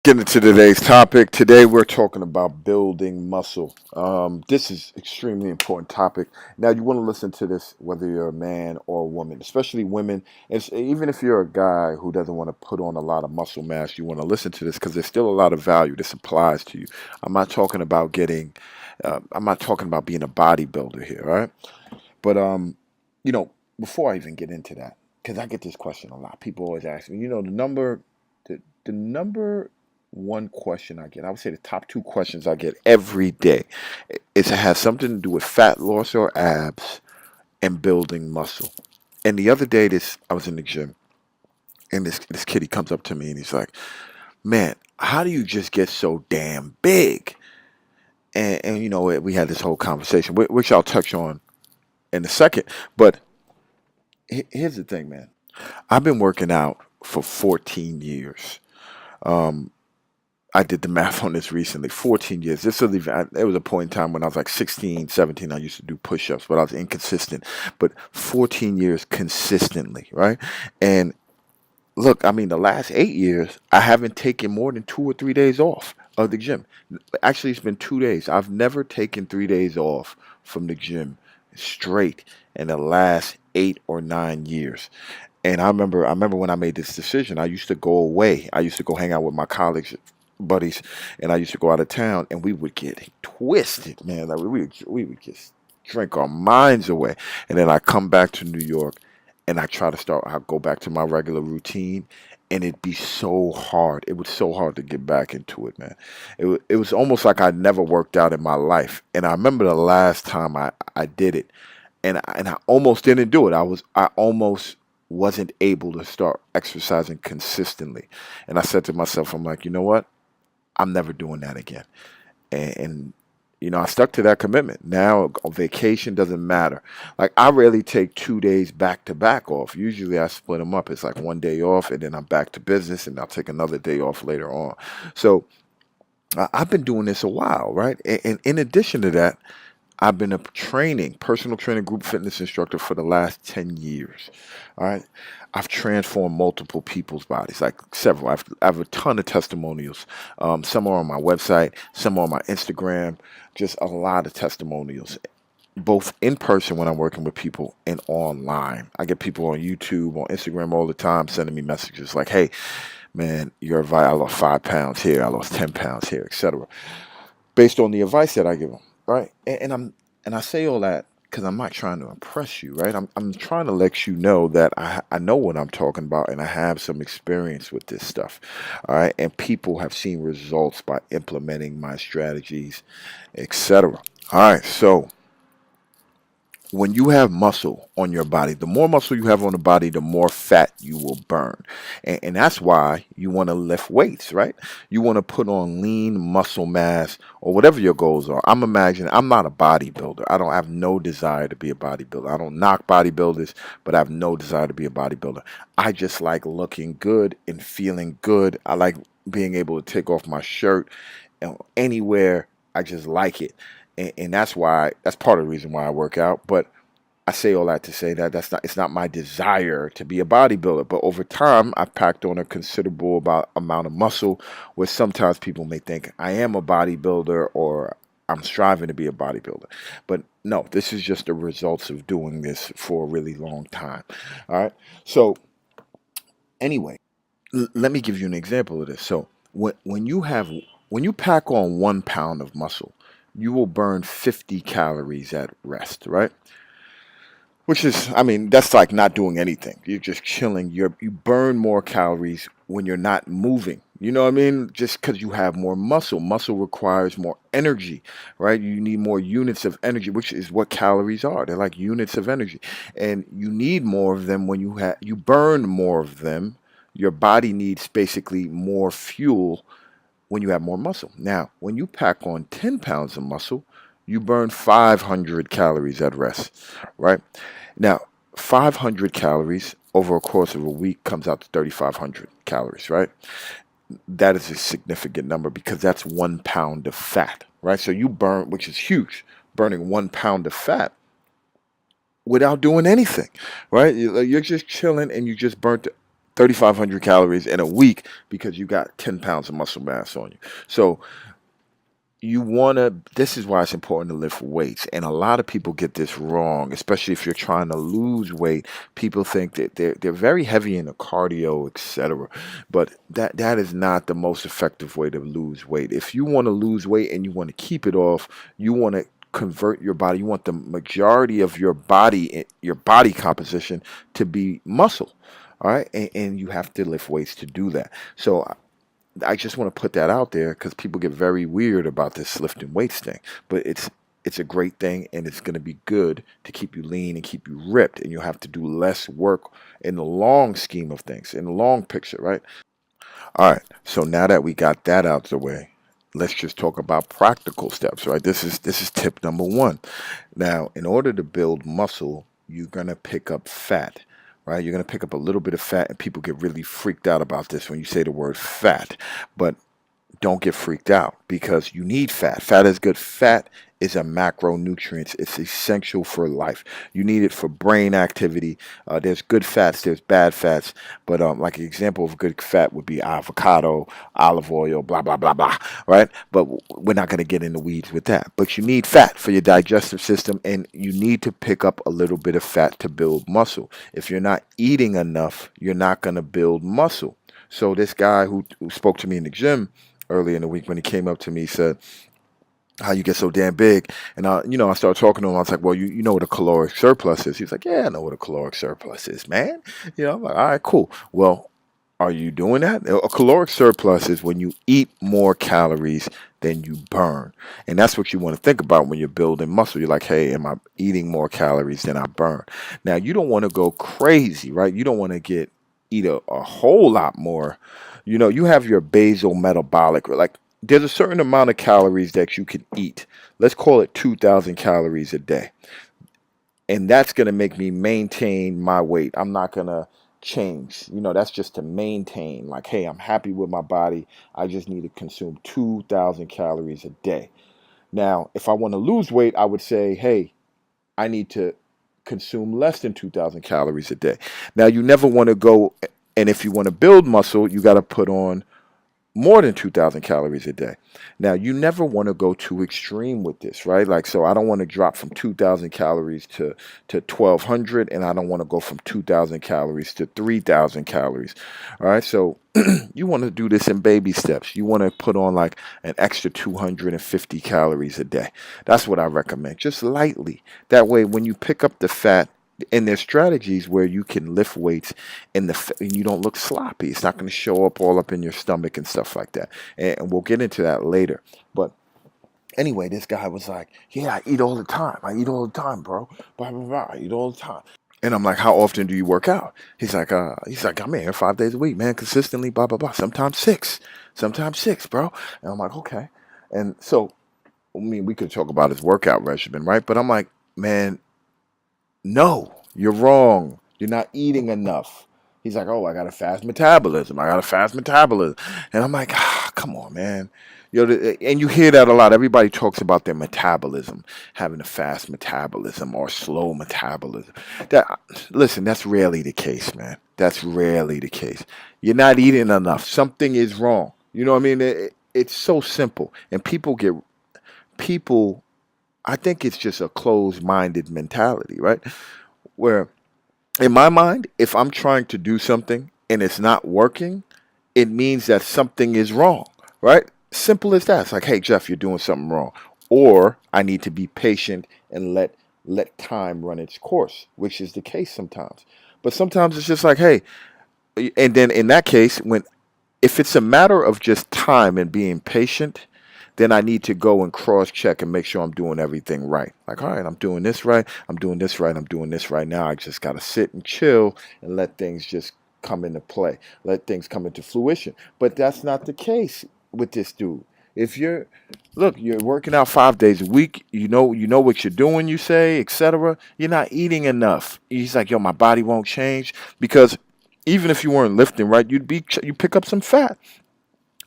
Getting into today's topic. Today we're talking about building muscle. This is extremely important topic. Now you want to listen to this whether you're a man or a woman, especially women. Even if you're a guy who doesn't want to put on a lot of muscle mass, you want to listen to this because there's still a lot of value. This applies to you. I'm not talking about getting. I'm not talking about being a bodybuilder here, right? But you know, before I even get into that, because I get this question a lot. People always ask me, the number one question I get, I would say the top two questions I get every day, is it has something to do with fat loss or abs and building muscle. And the other day, this I was in the gym, and this kid he comes up to me and he's like, "Man, how do you just get so damn big?" And we had this whole conversation, which I'll touch on in a second. But here's the thing, man. I've been working out for 14 years. Um, I did the math on this recently. 14 years. There was a point in time when I was like 16, 17. I used to do push-ups, but I was inconsistent. But 14 years consistently, right? And look, I mean, the last 8 years, I haven't taken more than 2 or 3 days off of the gym. Actually, it's been 2 days. I've never taken 3 days off from the gym straight in the last 8 or 9 years. And I remember when I made this decision, I used to go away. I used to go hang out with my college buddies, and I used to go out of town, and we would get twisted, man. Like we would just drink our minds away. And then I come back to New York, and I go back to my regular routine, and it'd be so hard. It was so hard to get back into it, man. It was almost like I'd never worked out in my life. And I remember the last time I did it, and I almost didn't do it. I almost wasn't able to start exercising consistently. And I said to myself, I'm like, you know what? I'm never doing that again. And I stuck to that commitment. Now a vacation doesn't matter. Like I rarely take 2 days back to back off. Usually I split them up. It's like one day off and then I'm back to business and I'll take another day off later on. So I've been doing this a while, right? And in addition to that, I've been a personal training, group fitness instructor for the last 10 years. All right. I've transformed multiple people's bodies, like several. I have a ton of testimonials. Some are on my website, some are on my Instagram, just a lot of testimonials, both in person when I'm working with people and online. I get people on YouTube, on Instagram all the time sending me messages like, hey, man, your advice, I lost 5 pounds here, I lost 10 pounds here, etc. Based on the advice that I give them, right? And I say all that because I'm not trying to impress you, right? I'm trying to let you know that I know what I'm talking about and I have some experience with this stuff, all right? And people have seen results by implementing my strategies, etc. All right, so when you have muscle on your body, the more muscle you have on the body, the more fat you will burn. And that's why you want to lift weights, right? You want to put on lean muscle mass or whatever your goals are. I'm not a bodybuilder. I have no desire to be a bodybuilder. I don't knock bodybuilders, but I have no desire to be a bodybuilder. I just like looking good and feeling good. I like being able to take off my shirt anywhere. I just like it, and that's part of the reason why I work out. But I say all that to say that it's not my desire to be a bodybuilder. But over time, I've packed on a considerable amount of muscle, where sometimes people may think I am a bodybuilder or I'm striving to be a bodybuilder. But no, this is just the results of doing this for a really long time. All right. So anyway, let me give you an example of this. So when you pack on 1 pound of muscle, you will burn 50 calories at rest, right? Which is, I mean, that's like not doing anything. You're just chilling. You burn more calories when you're not moving. You know what I mean? Just because you have more muscle. Muscle requires more energy, right? You need more units of energy, which is what calories are. They're like units of energy, and you need more of them when you burn more of them. Your body needs basically more fuel when you have more muscle. Now, when you pack on 10 pounds of muscle, you burn 500 calories at rest, right? Now, 500 calories over a course of a week comes out to 3,500 calories, right? That is a significant number because that's 1 pound of fat, right? So you burn, which is huge, burning 1 pound of fat without doing anything, right? You're just chilling and you just burnt 3,500 calories in a week because you got 10 pounds of muscle mass on you. So you want to, this is why it's important to lift weights. And a lot of people get this wrong, especially if you're trying to lose weight. People think that they're very heavy in the cardio, etc. But that is not the most effective way to lose weight. If you want to lose weight and you want to keep it off, you want to convert your body. You want the majority of your body composition to be muscle. All right. And you have to lift weights to do that. So I just want to put that out there because people get very weird about this lifting weights thing. But it's a great thing, and it's going to be good to keep you lean and keep you ripped, and you'll have to do less work in the long scheme of things, in the long picture, right? All right. So now that we got that out the way, let's just talk about practical steps, right? This is tip number one. Now, in order to build muscle, you're gonna pick up fat, right? You're gonna pick up a little bit of fat, and people get really freaked out about this when you say the word fat. But don't get freaked out because you need fat. Fat is good. Fat is a macronutrient. It's essential for life. You need it for brain activity. There's good fats, there's bad fats. But like an example of good fat would be avocado, olive oil, blah, blah, blah, blah, right? But we're not going to get in the weeds with that. But you need fat for your digestive system, and you need to pick up a little bit of fat to build muscle. If you're not eating enough, you're not going to build muscle. So this guy who spoke to me in the gym earlier in the week, when he came up to me, he said, how you get so damn big. And I started talking to him. I was like, well, you know what a caloric surplus is? He was like, yeah, I know what a caloric surplus is, man. I'm like, all right, cool. Well, are you doing that? A caloric surplus is when you eat more calories than you burn. And that's what you want to think about when you're building muscle. You're like, hey, am I eating more calories than I burn? Now, you don't want to go crazy, right? You don't want to eat a whole lot more. You have your basal metabolic, like there's a certain amount of calories that you can eat. Let's call it 2,000 calories a day. And that's going to make me maintain my weight. I'm not going to change. That's just to maintain. Like, hey, I'm happy with my body. I just need to consume 2,000 calories a day. Now, if I want to lose weight, I would say, hey, I need to consume less than 2,000 calories a day. Now, you never want to go, and if you want to build muscle, you got to put on more than 2,000 calories a day. Now, you never want to go too extreme with this, right? Like, so I don't want to drop from 2,000 calories to 1,200, and I don't want to go from 2,000 calories to 3,000 calories. All right, so you want to do this in baby steps. You want to put on like an extra 250 calories a day. That's what I recommend, just lightly. That way, when you pick up the fat, and there's strategies where you can lift weights and you don't look sloppy. It's not going to show up all up in your stomach and stuff like that. And we'll get into that later. But anyway, this guy was like, yeah, I eat all the time. I eat all the time, bro. Blah, blah, blah. I eat all the time. And I'm like, how often do you work out? He's like, I'm in here 5 days a week, man, consistently, blah, blah, blah. Sometimes six, bro. And I'm like, okay. And so, we could talk about his workout regimen, right? But I'm like, man, no, you're wrong. You're not eating enough. He's like, oh, I got a fast metabolism. And I'm like, come on, man. And you hear that a lot. Everybody talks about their metabolism, having a fast metabolism or slow metabolism. Listen, that's rarely the case, man. That's rarely the case. You're not eating enough. Something is wrong. You know what I mean? It's so simple. And people, I think it's just a closed-minded mentality, right? Where, in my mind, if I'm trying to do something and it's not working, it means that something is wrong, right? Simple as that. It's like, hey, Jeff, you're doing something wrong. Or I need to be patient and let time run its course, which is the case sometimes. But sometimes it's just like, hey, and then in that case, if it's a matter of just time and being patient, then I need to go and cross check and make sure I'm doing everything right. Like, all right, I'm doing this right. I'm doing this right. I'm doing this right. Now I just got to sit and chill and let things just come into play. Let things come into fruition. But that's not the case with this dude. If you're working out 5 days a week, you know what you're doing, you say, etc. You're not eating enough. He's like, yo, my body won't change because even if you weren't lifting right, you pick up some fat.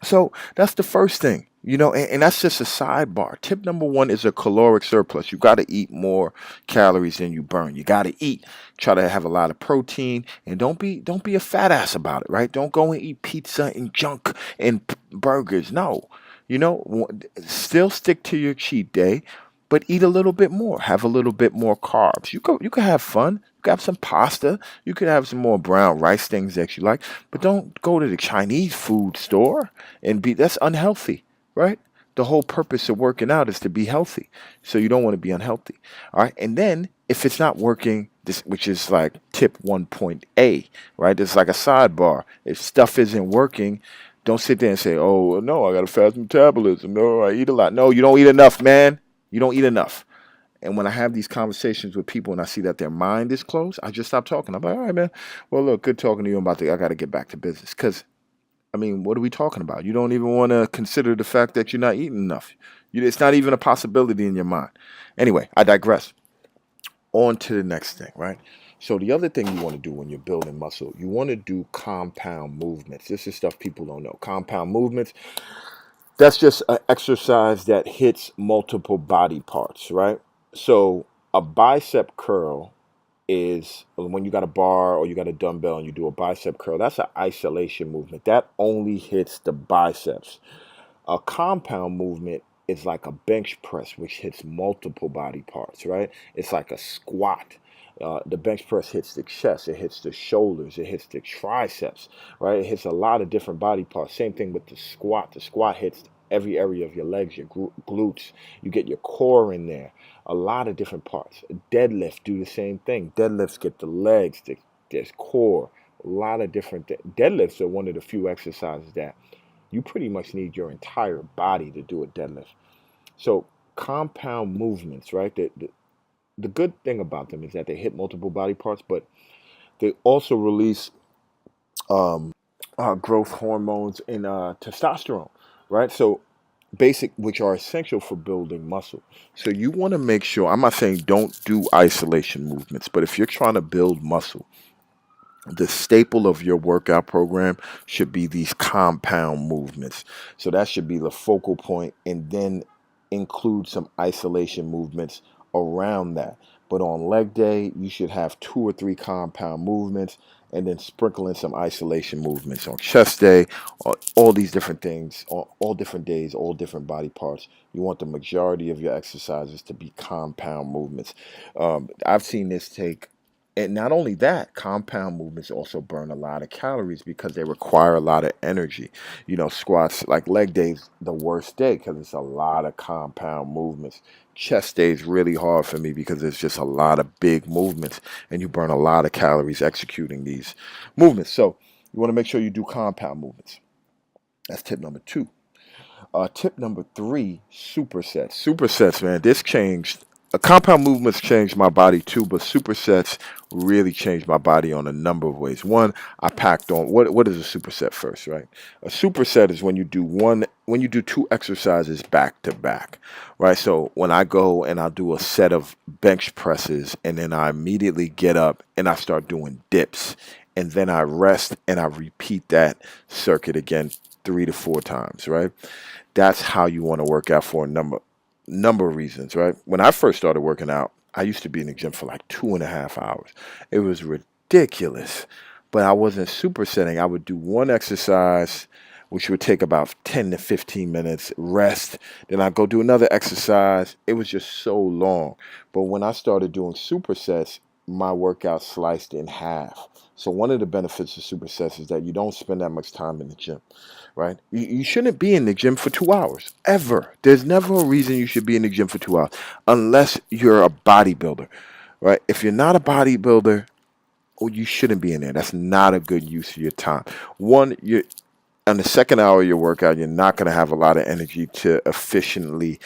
So that's the first thing. And that's just a sidebar. Tip number one is a caloric surplus. You got to eat more calories than you burn. You got to eat. Try to have a lot of protein, and don't be a fat ass about it, right? Don't go and eat pizza and junk and burgers. No, still stick to your cheat day, but eat a little bit more. Have a little bit more carbs. You could have fun. You could have some pasta. You could have some more brown rice things that you like, but don't go to the Chinese food store and be that's unhealthy, right? The whole purpose of working out is to be healthy. So you don't want to be unhealthy. All right. And then if it's not working, this which is like tip 1.A, right? It's like a sidebar. If stuff isn't working, don't sit there and say, "Oh no, I got a fast metabolism. No, I eat a lot." No, you don't eat enough, man. You don't eat enough. And when I have these conversations with people and I see that their mind is closed, I just stop talking. I'm like, all right, man. Well, look, good talking to you. I got to get back to business. Because I mean, what are we talking about? You don't even want to consider the fact that you're not eating enough. It's not even a possibility in your mind. Anyway, I digress. On to the next thing, right? So the other thing you want to do when you're building muscle, you want to do compound movements. This is stuff people don't know. Compound movements, that's just an exercise that hits multiple body parts, right? So a bicep curl is when you got a bar or you got a dumbbell and you do a bicep curl. That's an isolation movement. That only hits the biceps. A compound movement is like a bench press, which hits multiple body parts, right? It's like a squat. The bench press hits the chest, it hits the shoulders, it hits the triceps, right? It hits a lot of different body parts. Same thing with the squat. The squat hits every area of your legs, your glutes. You get your core in there. A lot of different parts. Deadlift, do the same thing. Deadlifts get the legs, there's core. A lot of different deadlifts are one of the few exercises that you pretty much need your entire body to do a deadlift. So compound movements, right? The good thing about them is that they hit multiple body parts, but they also release growth hormones and testosterone, right? So which are essential for building muscle. So you want to make sure, I'm not saying don't do isolation movements, but if you're trying to build muscle, the staple of your workout program should be these compound movements. So that should be the focal point, and then include some isolation movements around that. But on leg day, you should have two or three compound movements and then sprinkle in some isolation movements on chest day, all these different things, all different days, all different body parts. You want the majority of your exercises to be compound movements. I've seen this take, and not only that, compound movements also burn a lot of calories because they require a lot of energy. Squats, like leg day's the worst day because it's a lot of compound movements. Chest day is really hard for me because it's just a lot of big movements and you burn a lot of calories executing these movements. So you want to make sure you do compound movements. That's tip number two. Tip number three, supersets. Supersets, man, this changed. Compound movements changed my body too, but supersets really changed my body on a number of ways. One, I packed on what is a superset first, right? A superset is when you do two exercises back to back, right? So when I go and I'll do a set of bench presses and then I immediately get up and I start doing dips and then I rest and I repeat that circuit again 3 to 4 times, right? That's how you want to work out for a number of reasons, right? When I first started working out, I used to be in the gym for like 2.5 hours. It was ridiculous, but I wasn't supersetting. I would do one exercise, which would take about 10 to 15 minutes, rest. Then I'd go do another exercise. It was just so long. But when I started doing supersets, my workout sliced in half. So one of the benefits of supersets is that you don't spend that much time in the gym, right? You shouldn't be in the gym for 2 hours, ever. There's never a reason you should be in the gym for 2 hours unless you're a bodybuilder, right? If you're not a bodybuilder, you shouldn't be in there. That's not a good use of your time. One, you on the second hour of your workout, you're not going to have a lot of energy to efficiently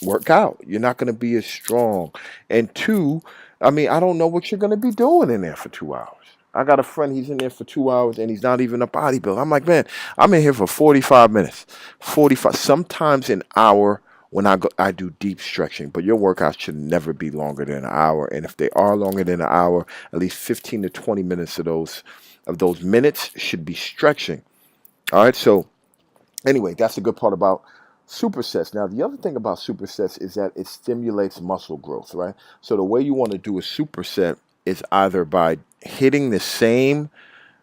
work out. You're not going to be as strong. And two, I mean, I don't know what you're going to be doing in there for 2 hours. I got a friend, he's in there for 2 hours and he's not even a bodybuilder. I'm like, man, I'm in here for 45 minutes, 45, sometimes an hour when I do deep stretching, but your workouts should never be longer than an hour. And if they are longer than an hour, at least 15 to 20 minutes of those minutes should be stretching. All right. So Anyway, that's the good part about supersets. Now, the other thing about supersets is that it stimulates muscle growth, right? So the way you want to do a superset is either by hitting the same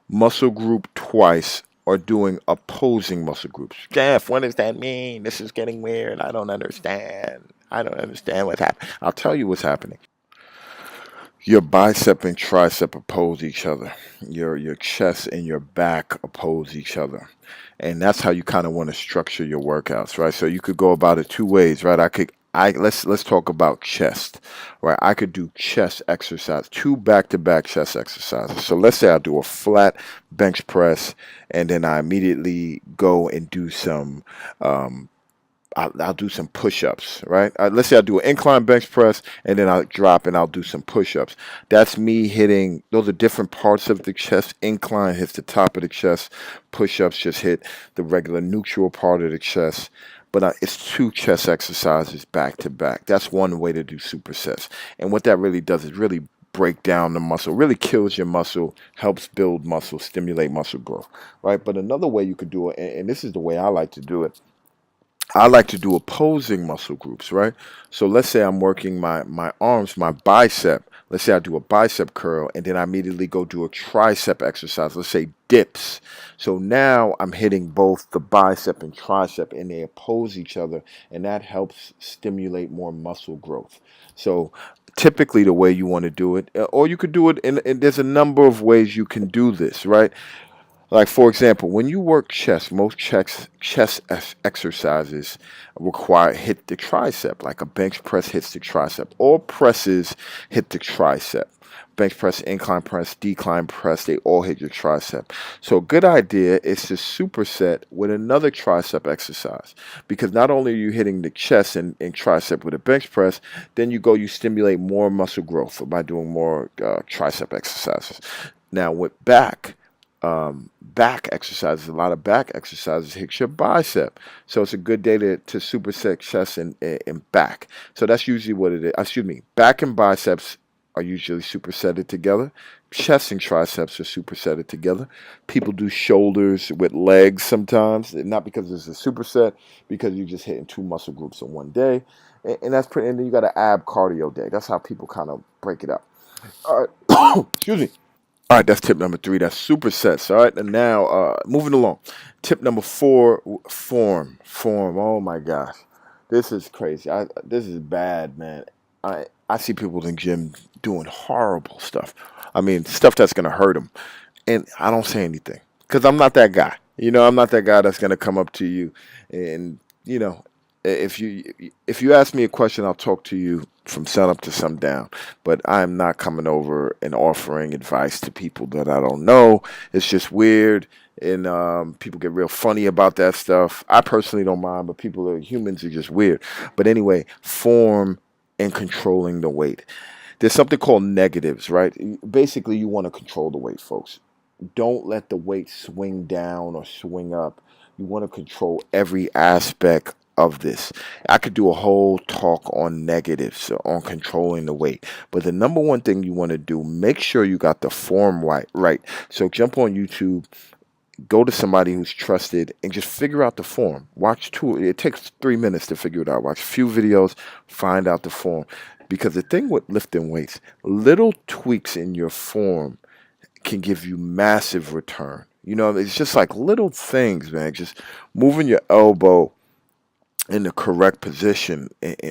muscle group twice or doing opposing muscle groups. Jeff, what does that mean? This is getting weird. I don't understand. I don't understand what's happening. I'll tell you what's happening. Your bicep and tricep oppose each other. Your chest and your back oppose each other. And that's how you kind of want to structure your workouts, right? So you could go about it two ways, right? Let's talk about chest, right? I could do chest exercise, two back-to-back chest exercises. So let's say I do a flat bench press, and then I immediately go and do some I'll do some push-ups, right? Let's say I do an incline bench press, and then I'll drop and I'll do some push-ups. That's me hitting. Those are different parts of the chest. Incline hits the top of the chest. Push-ups just hit the regular neutral part of the chest. But it's two chest exercises back to back. That's one way to do supersets. And what that really does is really break down the muscle, really kills your muscle, helps build muscle, stimulate muscle growth, right? But another way you could do it, and this is the way I like to do it, I like to do opposing muscle groups, right? So let's say I'm working my arms, my bicep. Let's say I do a bicep curl and then I immediately go do a tricep exercise. Let's say dips. So now I'm hitting both the bicep and tricep and they oppose each other and that helps stimulate more muscle growth. So typically the way you want to do it, or you could do it and there's a number of ways you can do this, right? Like for example, when you work chest, most exercises require hit the tricep. Like a bench press hits the tricep. All presses hit the tricep. Bench press, incline press, decline press, they all hit your tricep. So a good idea is to superset with another tricep exercise. Because not only are you hitting the chest and tricep with a bench press, then you stimulate more muscle growth by doing more tricep exercises. Now with back exercises, a lot of back exercises hit your bicep. So it's a good day to superset chest and back. So that's usually what it is. Excuse me. Back and biceps are usually supersetted together. Chest and triceps are supersetted together. People do shoulders with legs sometimes, not because it's a superset, because you're just hitting two muscle groups in one day. And that's pretty, and then you got an ab cardio day. That's how people kind of break it up. All right. Excuse me. All right, that's tip number three. That's supersets. All right, and now moving along. Tip number four: form. Form. Oh my gosh, this is crazy. This is bad, man. I see people in gym doing horrible stuff. I mean, stuff that's gonna hurt them, and I don't say anything because I'm not that guy. I'm not that guy that's gonna come up to you and if you ask me a question, I'll talk to you from sun up to sundown. But I'm not coming over and offering advice to people that I don't know. It's just weird, and people get real funny about that stuff. I personally don't mind, but humans are just weird. But anyway, form and controlling the weight. There's something called negatives, right? Basically, you want to control the weight, folks. Don't let the weight swing down or swing up. You want to control every aspect of this. I could do a whole talk on negatives, on controlling the weight. But the number one thing you want to do, make sure you got the form right. Right. So jump on YouTube, go to somebody who's trusted, and just figure out the form. Watch two. It takes 3 minutes to figure it out. Watch a few videos, find out the form. Because the thing with lifting weights, little tweaks in your form can give you massive return. It's just like little things, man. Just moving your elbow in the correct position,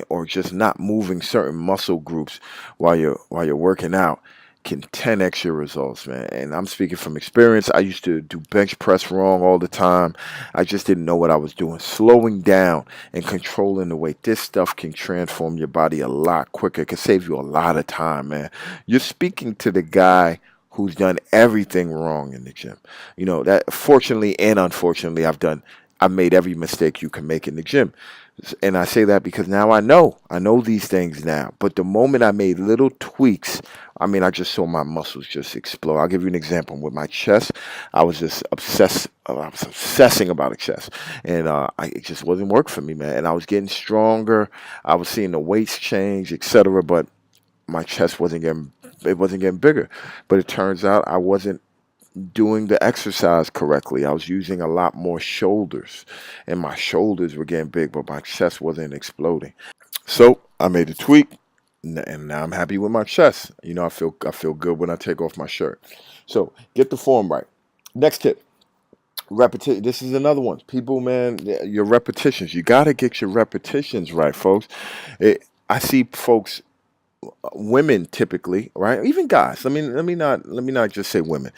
or just not moving certain muscle groups while you're working out can 10x your results, man. And I'm speaking from experience. I used to do bench press wrong all the time. I just didn't know what I was doing. Slowing down and controlling the weight. This stuff can transform your body a lot quicker. It can save you a lot of time, man. You're speaking to the guy who's done everything wrong in the gym. That fortunately and unfortunately I've made every mistake you can make in the gym. And I say that because now I know these things now. But the moment I made little tweaks, I just saw my muscles just explode. I'll give you an example. With my chest, I was just obsessing about a chest. And it just wasn't working for me, man. And I was getting stronger. I was seeing the weights change, etc. But my chest wasn't getting bigger. But it turns out I wasn't doing the exercise correctly. I was using a lot more shoulders, and my shoulders were getting big, but my chest wasn't exploding. So I made a tweak, and now I'm happy with my chest. I feel good when I take off my shirt. So get the form right. Next tip. Repetition. This is another one. People, man, your repetitions. You got to get your repetitions right, folks. I see folks, women typically, right? Even guys. Let me not just say women.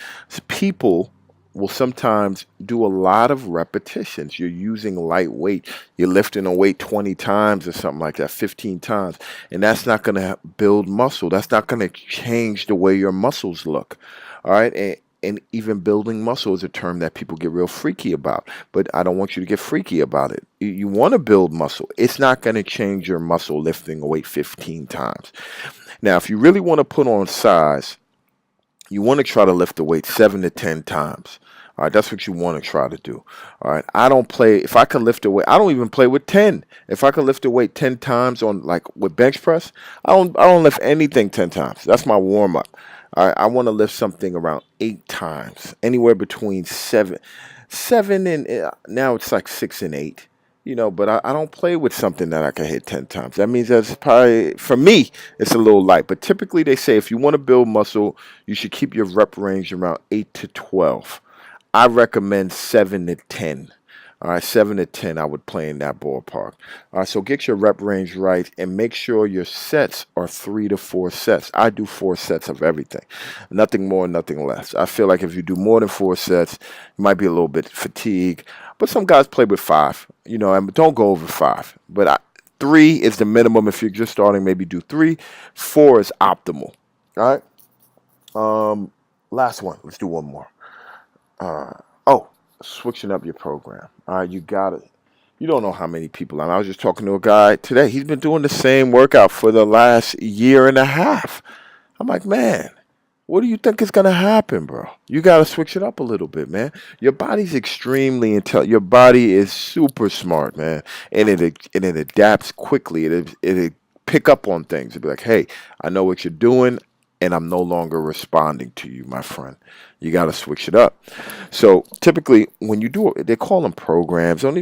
People will sometimes do a lot of repetitions. You're using light weight. You're lifting a weight 20 times or something like that, 15 times, and that's not going to build muscle. That's not going to change the way your muscles look. All right, and even building muscle is a term that people get real freaky about, but I don't want you to get freaky about it. You want to build muscle. It's not going to change your muscle lifting a weight 15 times. Now, if you really want to put on size, you want to try to lift the weight 7 to 10 times. All right, that's what you want to try to do. All right, I don't play. If I can lift a weight, I don't even play with 10. If I can lift a weight 10 times on like with bench press, I don't lift anything 10 times. That's my warm up. All right, I want to lift something around 8 times, anywhere between seven and now it's like 6 and 8. But I don't play with something that I can hit 10 times. That means that's probably for me it's a little light. But typically they say if you want to build muscle, you should keep your rep range around 8 to 12. I recommend 7 to 10. All right, 7 to 10, I would play in that ballpark. All right, so get your rep range right and make sure your sets are 3 to 4 sets. I do 4 sets of everything, nothing more, nothing less. I feel like if you do more than 4 sets, you might be a little bit fatigued. But some guys play with 5, and don't go over 5. But 3 is the minimum if you're just starting. Maybe do 3. 4 is optimal. All right. Last one. Let's do one more. Uh, oh, switching up your program. All right, you got it. You don't know how many people. I was just talking to a guy today. He's been doing the same workout for the last year and a half. I'm like, man, what do you think is gonna happen, bro? You gotta switch it up a little bit, man. Your body's extremely intelligent. Your body is super smart, man, and it adapts quickly. It pick up on things. It'd be like, hey, I know what you're doing, and I'm no longer responding to you, my friend. You got to switch it up. So typically, when you do it, they call them programs. I don't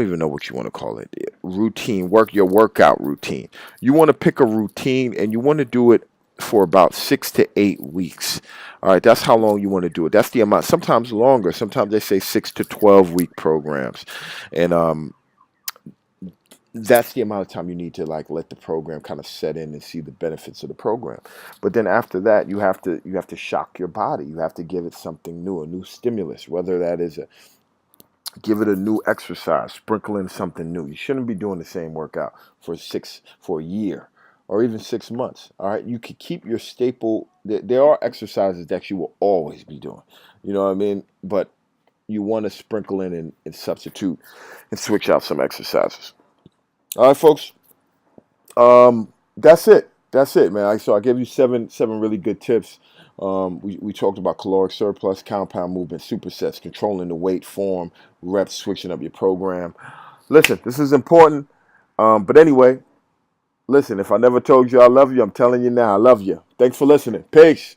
even know what you want to call it. Routine, your workout routine. You want to pick a routine, and you want to do it for about 6 to 8 weeks. All right, that's how long you want to do it. That's the amount. Sometimes longer. Sometimes they say 6 to 12 week programs, and that's the amount of time you need to like let the program kind of set in and see the benefits of the program. But then after that, you have to shock your body. You have to give it something new, a new stimulus, whether that is give it a new exercise, sprinkle in something new. You shouldn't be doing the same workout for a year or even 6 months. All right, you could keep your staple. There are exercises that you will always be doing. You know what I mean? But you want to sprinkle in and substitute and switch out some exercises. All right, folks. That's it. That's it, man. So I gave you seven really good tips. We talked about caloric surplus, compound movement, supersets, controlling the weight, form, reps, switching up your program. Listen, this is important. But anyway, listen, if I never told you I love you, I'm telling you now, I love you. Thanks for listening. Peace.